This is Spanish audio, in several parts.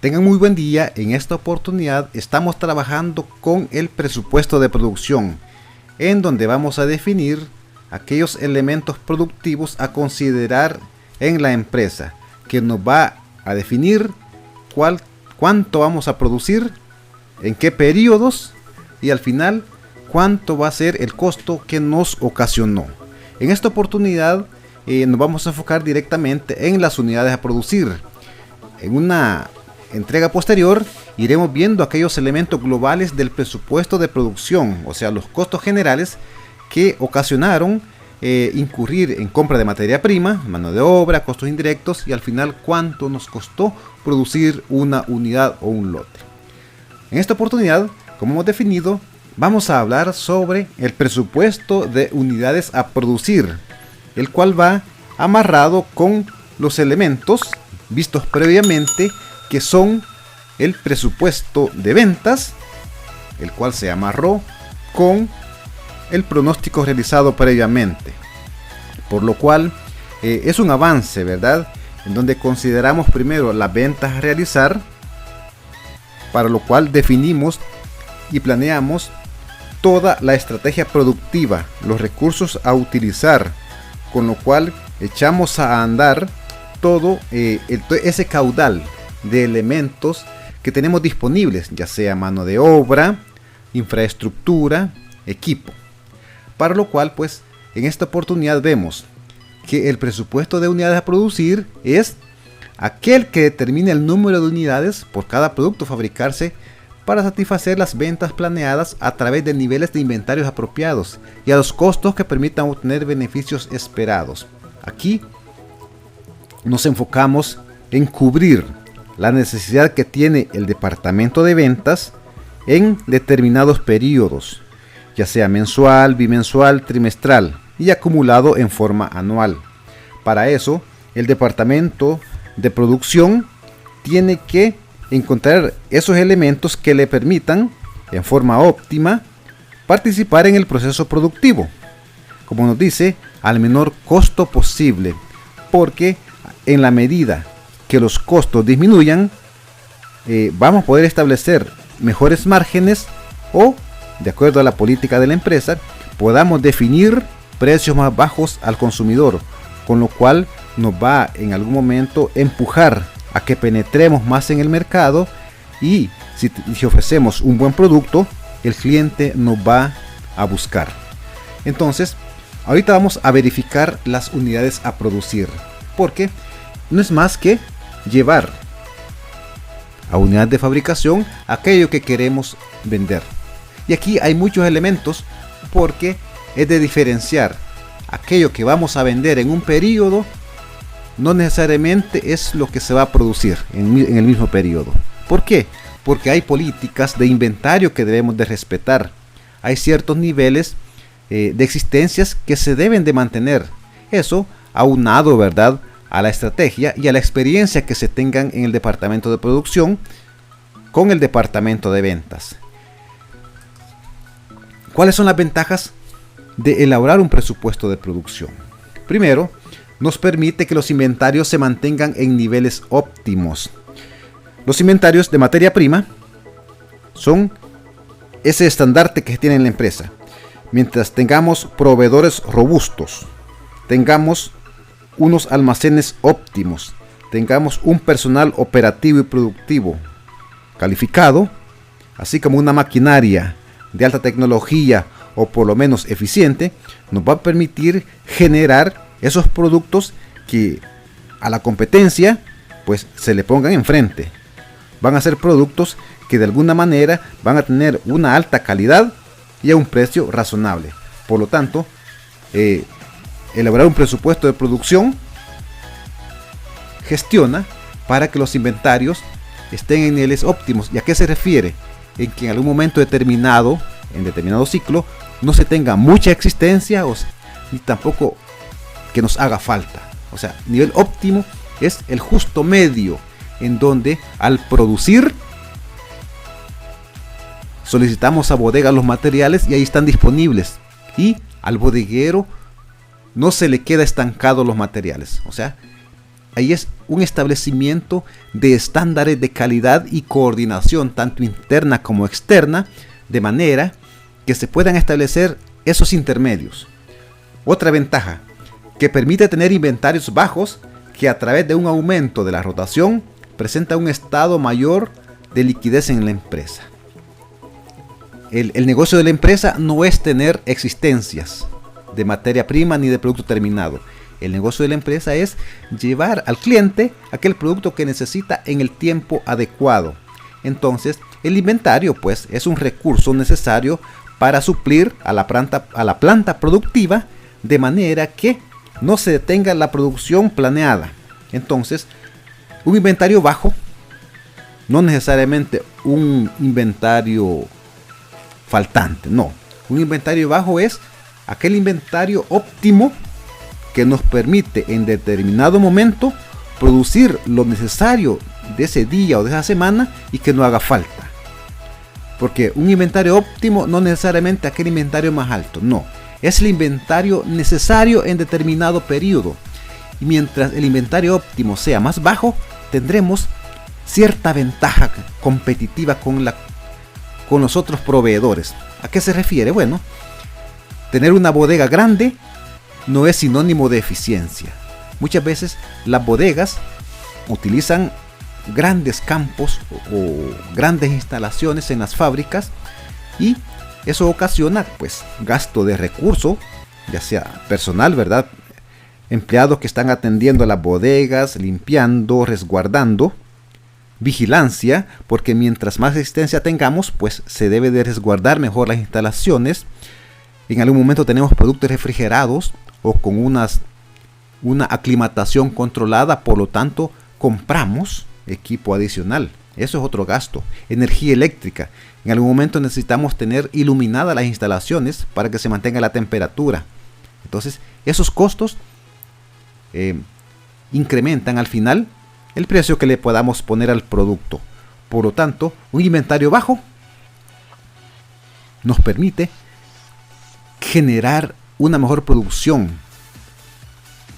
Tengan muy buen día. En esta oportunidad estamos trabajando con el presupuesto de producción, en donde vamos a definir aquellos elementos productivos a considerar en la empresa, que nos va a definir cuánto vamos a producir, en qué periodos y al final cuánto va a ser el costo que nos ocasionó. En esta oportunidad nos vamos a enfocar directamente en las unidades a producir. En una entrega posterior iremos viendo aquellos elementos globales del presupuesto de producción, o sea, los costos generales que ocasionaron incurrir en compra de materia prima, mano de obra, costos indirectos y al final cuánto nos costó producir una unidad o un lote. En esta oportunidad, como hemos definido, vamos a hablar sobre el presupuesto de unidades a producir, el cual va amarrado con los elementos vistos previamente, que son el presupuesto de ventas, el cual se amarró con el pronóstico realizado previamente, por lo cual es un avance, ¿verdad? En donde consideramos primero las ventas a realizar, para lo cual definimos y planeamos toda la estrategia productiva, los recursos a utilizar, con lo cual echamos a andar todo ese caudal de elementos que tenemos disponibles, ya sea mano de obra, infraestructura, equipo. Para lo cual, pues, en esta oportunidad vemos que el presupuesto de unidades a producir es aquel que determina el número de unidades por cada producto a fabricarse para satisfacer las ventas planeadas a través de niveles de inventarios apropiados y a los costos que permitan obtener beneficios esperados. Aquí nos enfocamos en cubrir la necesidad que tiene el departamento de ventas en determinados periodos, ya sea mensual, bimensual, trimestral y acumulado en forma anual. Para eso, el departamento de producción tiene que encontrar esos elementos que le permitan, en forma óptima, participar en el proceso productivo, como nos dice, al menor costo posible, porque en la medida que los costos disminuyan, vamos a poder establecer mejores márgenes o, de acuerdo a la política de la empresa, podamos definir precios más bajos al consumidor, con lo cual nos va en algún momento empujar a que penetremos más en el mercado y si ofrecemos un buen producto, el cliente nos va a buscar. Entonces, ahorita vamos a verificar las unidades a producir, porque no es más que llevar a unidad de fabricación aquello que queremos vender. Y aquí hay muchos elementos, porque es de diferenciar aquello que vamos a vender en un periodo, no necesariamente es lo que se va a producir en el mismo periodo. ¿Por qué? Porque hay políticas de inventario que debemos de respetar. Hay ciertos niveles de existencias que se deben de mantener. Eso aunado, ¿verdad?, a la estrategia y a la experiencia que se tengan en el departamento de producción con el departamento de ventas. ¿Cuáles son las ventajas de elaborar un presupuesto de producción? Primero, nos permite que los inventarios se mantengan en niveles óptimos. Los inventarios de materia prima son ese estandarte que tiene la empresa. Mientras tengamos proveedores robustos, tengamos unos almacenes óptimos, tengamos un personal operativo y productivo calificado, así como una maquinaria de alta tecnología o por lo menos eficiente, nos va a permitir generar esos productos que a la competencia pues se le pongan enfrente. Van a ser productos que de alguna manera van a tener una alta calidad y a un precio razonable. Por lo tanto, elaborar un presupuesto de producción gestiona para que los inventarios estén en niveles óptimos. ¿Y a qué se refiere? En que en algún momento determinado, en determinado ciclo, no se tenga mucha existencia ni tampoco que nos haga falta. O sea, nivel óptimo es el justo medio, en donde al producir solicitamos a bodega los materiales y ahí están disponibles, y al bodeguero no se le queda estancado los materiales. O sea, ahí es un establecimiento de estándares de calidad y coordinación, tanto interna como externa, de manera que se puedan establecer esos intermedios. Otra ventaja, que permite tener inventarios bajos que a través de un aumento de la rotación presenta un estado mayor de liquidez en la empresa. El negocio de la empresa no es tener existencias de materia prima ni de producto terminado. El negocio de la empresa es llevar al cliente aquel producto que necesita en el tiempo adecuado. Entonces, el inventario pues es un recurso necesario para suplir a la planta productiva, de manera que no se detenga la producción planeada. Entonces, un inventario bajo, no necesariamente un inventario faltante, no. Un inventario bajo es aquel inventario óptimo que nos permite en determinado momento producir lo necesario de ese día o de esa semana y que no haga falta. Porque un inventario óptimo no necesariamente aquel inventario más alto, no. Es el inventario necesario en determinado periodo. Y mientras el inventario óptimo sea más bajo, tendremos cierta ventaja competitiva con los otros proveedores. ¿A qué se refiere? Bueno, tener una bodega grande no es sinónimo de eficiencia. Muchas veces las bodegas utilizan grandes campos o grandes instalaciones en las fábricas, y eso ocasiona pues gasto de recursos, ya sea personal, ¿verdad? Empleados que están atendiendo a las bodegas, limpiando, resguardando, vigilancia, porque mientras más existencia tengamos, pues se debe de resguardar mejor las instalaciones. En algún momento tenemos productos refrigerados o con una aclimatación controlada, por lo tanto compramos equipo adicional. Eso es otro gasto. Energía eléctrica. En algún momento necesitamos tener iluminadas las instalaciones para que se mantenga la temperatura. Entonces, esos costos incrementan al final el precio que le podamos poner al producto. Por lo tanto, un inventario bajo nos permite generar una mejor producción.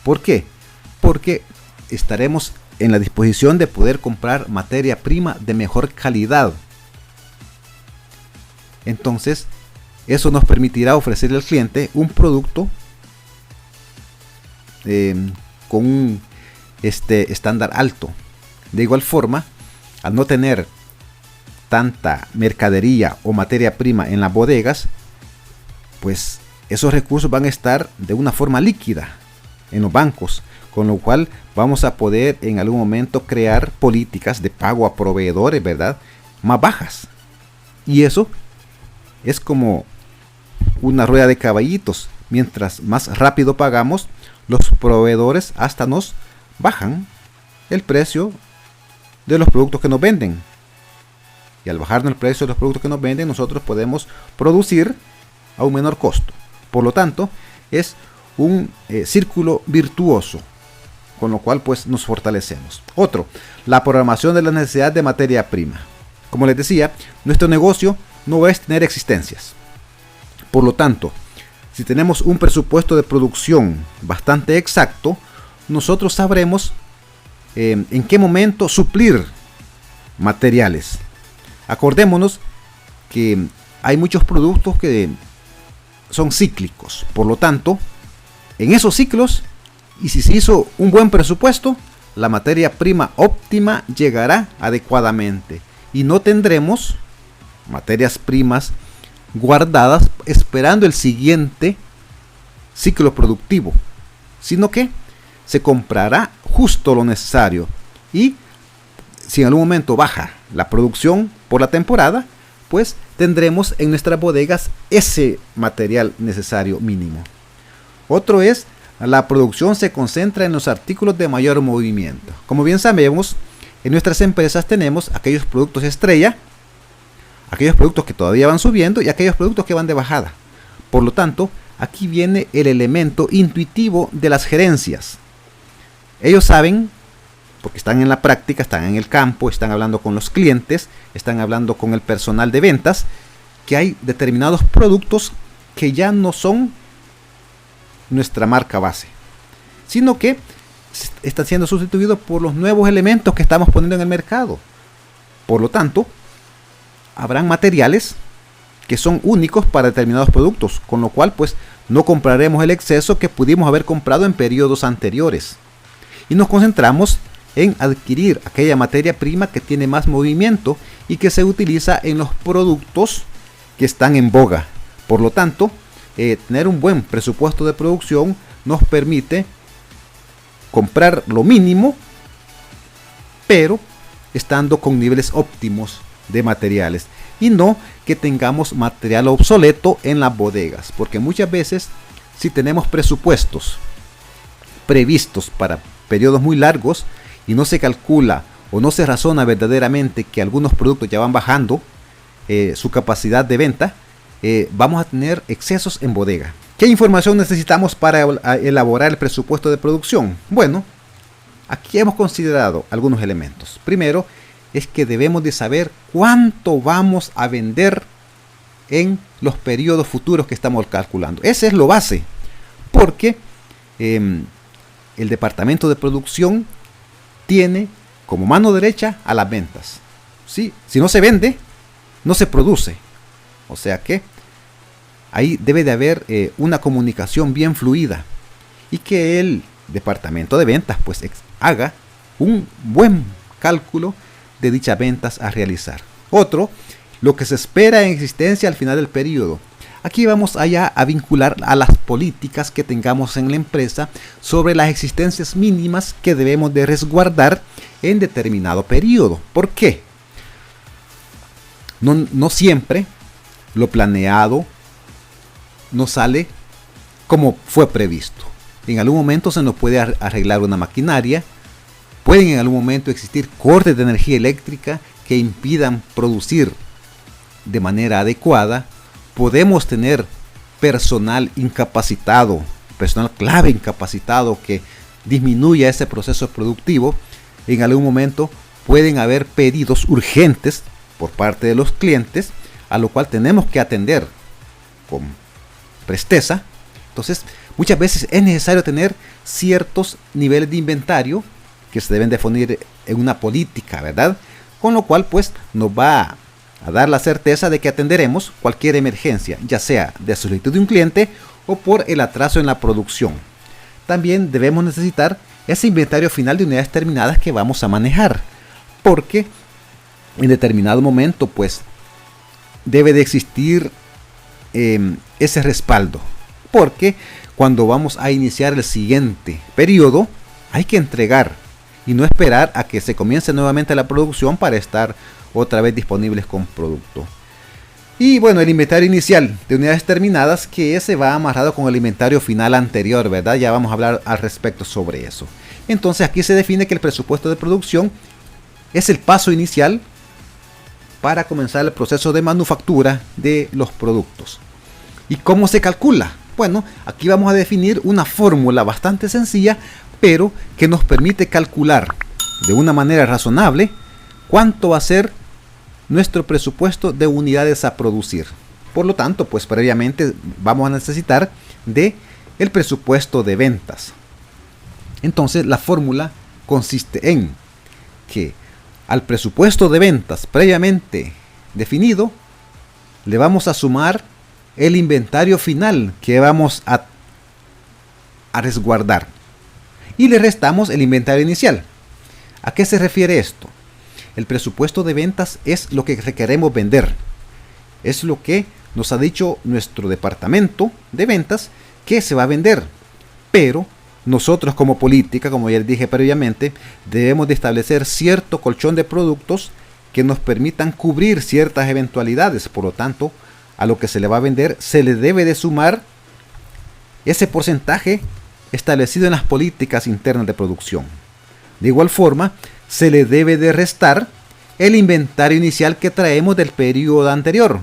¿Por qué? Porque estaremos en la disposición de poder comprar materia prima de mejor calidad. Entonces, eso nos permitirá ofrecerle al cliente un producto con un estándar alto. De igual forma, al no tener tanta mercadería o materia prima en las bodegas, pues esos recursos van a estar de una forma líquida en los bancos, con lo cual vamos a poder en algún momento crear políticas de pago a proveedores, ¿verdad?, más bajas. Y eso es como una rueda de caballitos. Mientras más rápido pagamos, los proveedores hasta nos bajan el precio de los productos que nos venden. Y al bajarnos el precio de los productos que nos venden, nosotros podemos producir a un menor costo. Por lo tanto, es un círculo virtuoso, con lo cual pues nos fortalecemos. Otro, la programación de la necesidad de materia prima. Como les decía, nuestro negocio no es tener existencias. Por lo tanto, si tenemos un presupuesto de producción bastante exacto, nosotros sabremos en qué momento suplir materiales. Acordémonos que hay muchos productos que son cíclicos. Por lo tanto, en esos ciclos, y si se hizo un buen presupuesto, la materia prima óptima llegará adecuadamente y no tendremos materias primas guardadas esperando el siguiente ciclo productivo, sino que se comprará justo lo necesario. Y si en algún momento baja la producción por la temporada, pues tendremos en nuestras bodegas ese material necesario mínimo. Otro es, la producción se concentra en los artículos de mayor movimiento. Como bien sabemos, en nuestras empresas tenemos aquellos productos estrella, aquellos productos que todavía van subiendo y aquellos productos que van de bajada. Por lo tanto, aquí viene el elemento intuitivo de las gerencias. Ellos saben, porque están en la práctica, están en el campo, están hablando con los clientes, están hablando con el personal de ventas, que hay determinados productos que ya no son nuestra marca base, sino que está siendo sustituido por los nuevos elementos que estamos poniendo en el mercado. Por lo tanto, habrán materiales que son únicos para determinados productos, con lo cual pues no compraremos el exceso que pudimos haber comprado en periodos anteriores. Y nos concentramos en adquirir aquella materia prima que tiene más movimiento y que se utiliza en los productos que están en boga. Por lo tanto, tener un buen presupuesto de producción nos permite comprar lo mínimo, pero estando con niveles óptimos de materiales, y no que tengamos material obsoleto en las bodegas, porque muchas veces si tenemos presupuestos previstos para periodos muy largos y no se calcula o no se razona verdaderamente que algunos productos ya van bajando su capacidad de venta, vamos a tener excesos en bodega. ¿Qué información necesitamos para elaborar el presupuesto de producción? Bueno, aquí hemos considerado algunos elementos. Primero, es que debemos de saber cuánto vamos a vender en los periodos futuros que estamos calculando. Ese es lo base, porque el departamento de producción tiene como mano derecha a las ventas. ¿Sí? Si no se vende, no se produce. O sea que ahí debe de haber una comunicación bien fluida y que el departamento de ventas pues haga un buen cálculo de dichas ventas a realizar. Otro, lo que se espera en existencia al final del periodo. Aquí vamos allá a vincular a las políticas que tengamos en la empresa sobre las existencias mínimas que debemos de resguardar en determinado periodo. ¿Por qué? No siempre lo planeado no sale como fue previsto. En algún momento se nos puede arreglar una maquinaria, pueden en algún momento existir cortes de energía eléctrica que impidan producir de manera adecuada, podemos tener personal incapacitado, personal clave incapacitado que disminuya ese proceso productivo. En algún momento pueden haber pedidos urgentes por parte de los clientes, a lo cual tenemos que atender con presteza. Entonces, muchas veces es necesario tener ciertos niveles de inventario que se deben definir en una política, ¿verdad? Con lo cual, pues, nos va a dar la certeza de que atenderemos cualquier emergencia, ya sea de solicitud de un cliente o por el atraso en la producción. También debemos necesitar ese inventario final de unidades terminadas que vamos a manejar, porque en determinado momento, pues, debe de existir ese respaldo, porque cuando vamos a iniciar el siguiente periodo hay que entregar y no esperar a que se comience nuevamente la producción para estar otra vez disponibles con producto. Y bueno, el inventario inicial de unidades terminadas, que ese va amarrado con el inventario final anterior, ¿verdad? Ya vamos a hablar al respecto sobre eso. Entonces aquí se define que el presupuesto de producción es el paso inicial para comenzar el proceso de manufactura de los productos. ¿Y cómo se calcula? Bueno, aquí vamos a definir una fórmula bastante sencilla, pero que nos permite calcular de una manera razonable cuánto va a ser nuestro presupuesto de unidades a producir. Por lo tanto, pues previamente vamos a necesitar de el presupuesto de ventas. Entonces la fórmula consiste en que al presupuesto de ventas previamente definido le vamos a sumar el inventario final que vamos a resguardar y le restamos el inventario inicial. ¿A qué se refiere esto? El presupuesto de ventas es lo que requeremos vender. Es lo que nos ha dicho nuestro departamento de ventas que se va a vender. Pero nosotros como política, como ya les dije previamente, debemos de establecer cierto colchón de productos que nos permitan cubrir ciertas eventualidades. Por lo tanto, a lo que se le va a vender se le debe de sumar ese porcentaje establecido en las políticas internas de producción. De igual forma, se le debe de restar el inventario inicial que traemos del periodo anterior,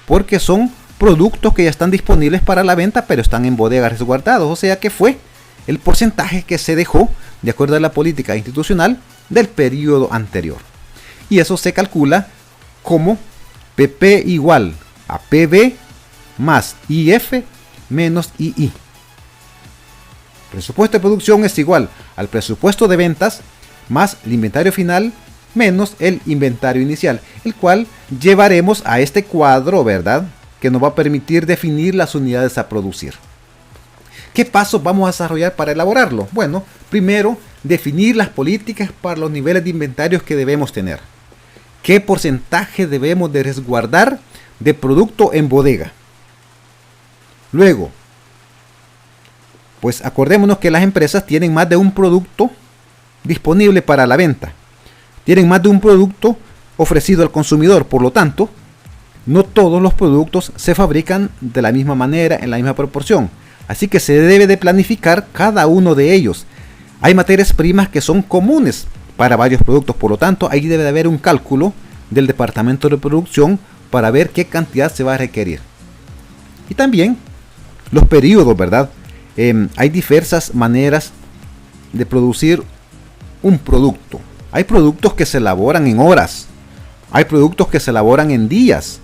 porque son productos que ya están disponibles para la venta, pero están en bodegas resguardados, o sea que fue el porcentaje que se dejó de acuerdo a la política institucional del periodo anterior. Y eso se calcula como PP igual a PB más IF menos II. Presupuesto de producción es igual al presupuesto de ventas más el inventario final menos el inventario inicial, el cual llevaremos a este cuadro, ¿verdad? Que nos va a permitir definir las unidades a producir. ¿Qué pasos vamos a desarrollar para elaborarlo? Bueno, primero, definir las políticas para los niveles de inventarios que debemos tener. ¿Qué porcentaje debemos de resguardar de producto en bodega? Luego, pues acordémonos que las empresas tienen más de un producto disponible para la venta. Tienen más de un producto ofrecido al consumidor, por lo tanto, no todos los productos se fabrican de la misma manera, en la misma proporción. Así que se debe de planificar cada uno de ellos. Hay materias primas que son comunes para varios productos, por lo tanto, ahí debe de haber un cálculo del departamento de producción para ver qué cantidad se va a requerir. Y también los periodos, ¿verdad? Hay diversas maneras de producir un producto. Hay productos que se elaboran en horas. Hay productos que se elaboran en días,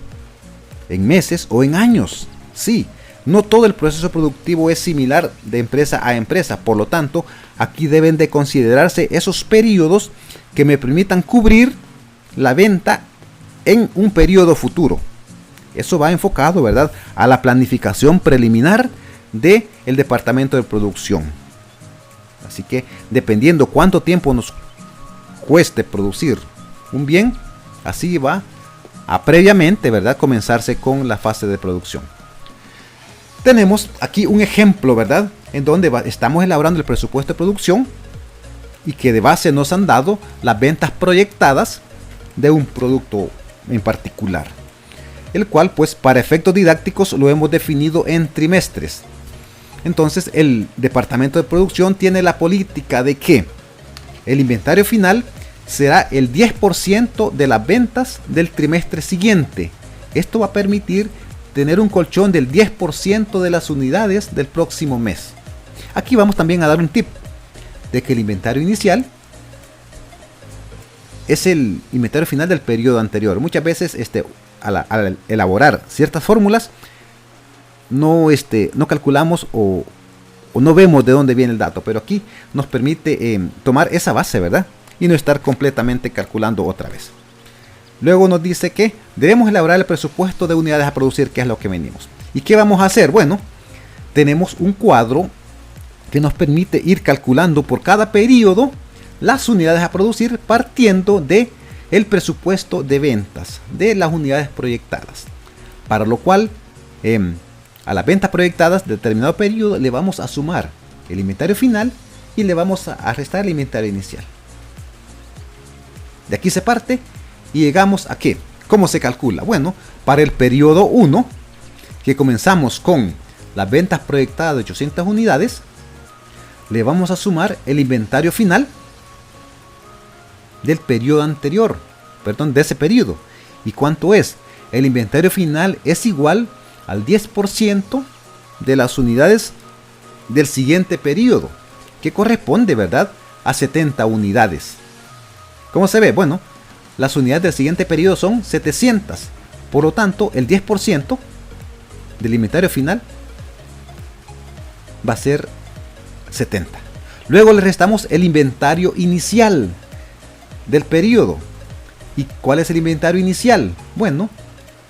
en meses o en años. Sí, no todo el proceso productivo es similar de empresa a empresa. Por lo tanto, aquí deben de considerarse esos periodos que me permitan cubrir la venta en un periodo futuro. Eso va enfocado, ¿verdad?, a la planificación preliminar del departamento de producción. Así que dependiendo cuánto tiempo nos cueste producir un bien, así va a previamente, ¿verdad?, comenzarse con la fase de producción. Tenemos aquí un ejemplo, ¿verdad?, en donde estamos elaborando el presupuesto de producción y que de base nos han dado las ventas proyectadas de un producto en particular, el cual pues para efectos didácticos lo hemos definido en trimestres. Entonces el departamento de producción tiene la política de que el inventario final será el 10% de las ventas del trimestre siguiente. Esto va a permitir tener un colchón del 10% de las unidades del próximo mes. Aquí vamos también a dar un tip de que el inventario inicial es el inventario final del periodo anterior. Muchas veces al elaborar ciertas fórmulas no calculamos o no vemos de dónde viene el dato, pero aquí nos permite tomar esa base, ¿verdad?, y no estar completamente calculando otra vez. Luego nos dice que debemos elaborar el presupuesto de unidades a producir, que es lo que venimos. ¿Y qué vamos a hacer? Bueno, tenemos un cuadro que nos permite ir calculando por cada periodo las unidades a producir partiendo de el presupuesto de ventas de las unidades proyectadas, para lo cual a las ventas proyectadas de determinado periodo le vamos a sumar el inventario final y le vamos a restar el inventario inicial. De aquí se parte y llegamos a ¿qué? ¿Cómo se calcula? Bueno, para el periodo 1, que comenzamos con las ventas proyectadas de 800 unidades, le vamos a sumar el inventario final del periodo anterior, de ese periodo. ¿Y cuánto es? El inventario final es igual al 10% de las unidades del siguiente periodo, que corresponde, ¿verdad?, a 70 unidades. ¿Cómo se ve? Bueno, las unidades del siguiente periodo son 700. Por lo tanto, el 10% del inventario final va a ser 70. Luego le restamos el inventario inicial del periodo. ¿Y cuál es el inventario inicial? Bueno,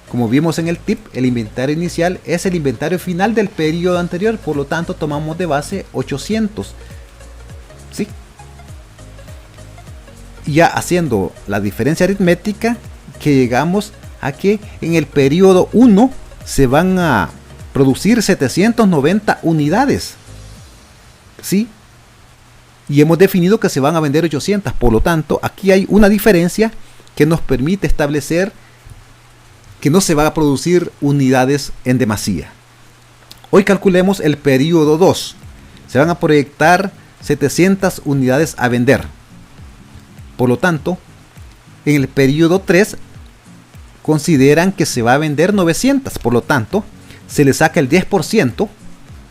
como vimos en el tip, el inventario inicial es el inventario final del periodo anterior, por lo tanto tomamos de base 800. ¿Sí? Y ya haciendo la diferencia aritmética, que llegamos a que en el periodo 1 se van a producir 790 unidades. ¿Sí? Y hemos definido que se van a vender 800, por lo tanto aquí hay una diferencia que nos permite establecer que no se va a producir unidades en demasía. Hoy calculemos el periodo 2. Se van a proyectar 700 unidades a vender. Por lo tanto, en el periodo 3 consideran que se va a vender 900. Por lo tanto, se le saca el 10%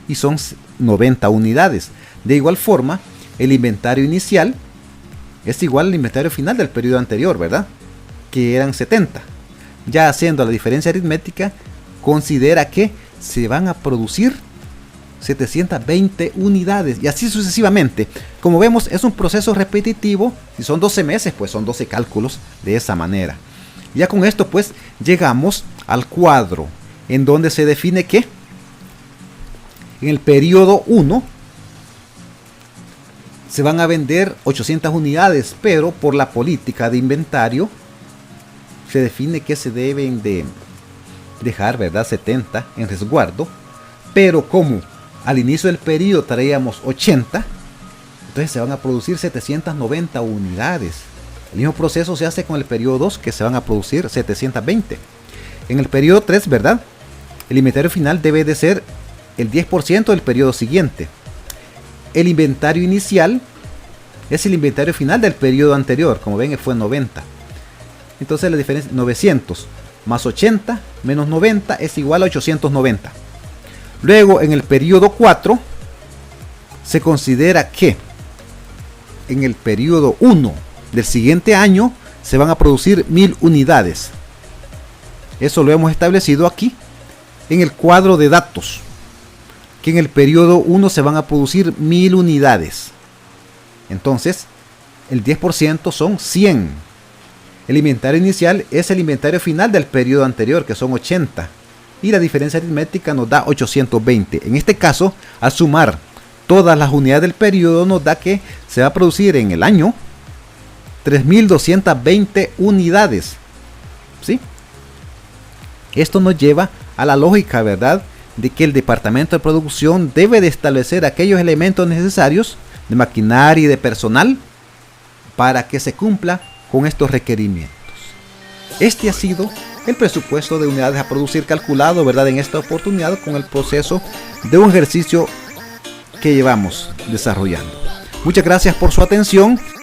y son 90 unidades. De igual forma, el inventario inicial es igual al inventario final del periodo anterior, ¿verdad?, que eran 70. Ya haciendo la diferencia aritmética, considera que se van a producir 720 unidades y así sucesivamente. Como vemos, es un proceso repetitivo. Si son 12 meses, pues son 12 cálculos de esa manera. Ya con esto pues llegamos al cuadro en donde se define que en el periodo 1 se van a vender 800 unidades, pero por la política de inventario se define que se deben de dejar, ¿verdad?, 70 en resguardo. Pero como al inicio del periodo traíamos 80, entonces se van a producir 790 unidades. El mismo proceso se hace con el periodo 2, que se van a producir 720. En el periodo 3, ¿verdad?, el inventario final debe de ser el 10% del periodo siguiente. El inventario inicial es el inventario final del periodo anterior. Como ven, fue 90. Entonces la diferencia, 900 más 80 menos 90 es igual a 890. Luego, en el periodo 4, se considera que en el periodo 1 del siguiente año se van a producir 1000 unidades. Eso lo hemos establecido aquí en el cuadro de datos, que en el periodo 1 se van a producir 1000 unidades. Entonces, el 10% son 100. El inventario inicial es el inventario final del periodo anterior, que son 80. Y la diferencia aritmética nos da 820. En este caso, al sumar todas las unidades del periodo, nos da que se va a producir en el año 3220 unidades. ¿Sí? Esto nos lleva a la lógica, ¿verdad?, de que el departamento de producción debe de establecer aquellos elementos necesarios de maquinaria y de personal para que se cumpla con estos requerimientos. Este ha sido el presupuesto de unidades a producir calculado, ¿verdad?, en esta oportunidad con el proceso de un ejercicio que llevamos desarrollando. Muchas gracias por su atención.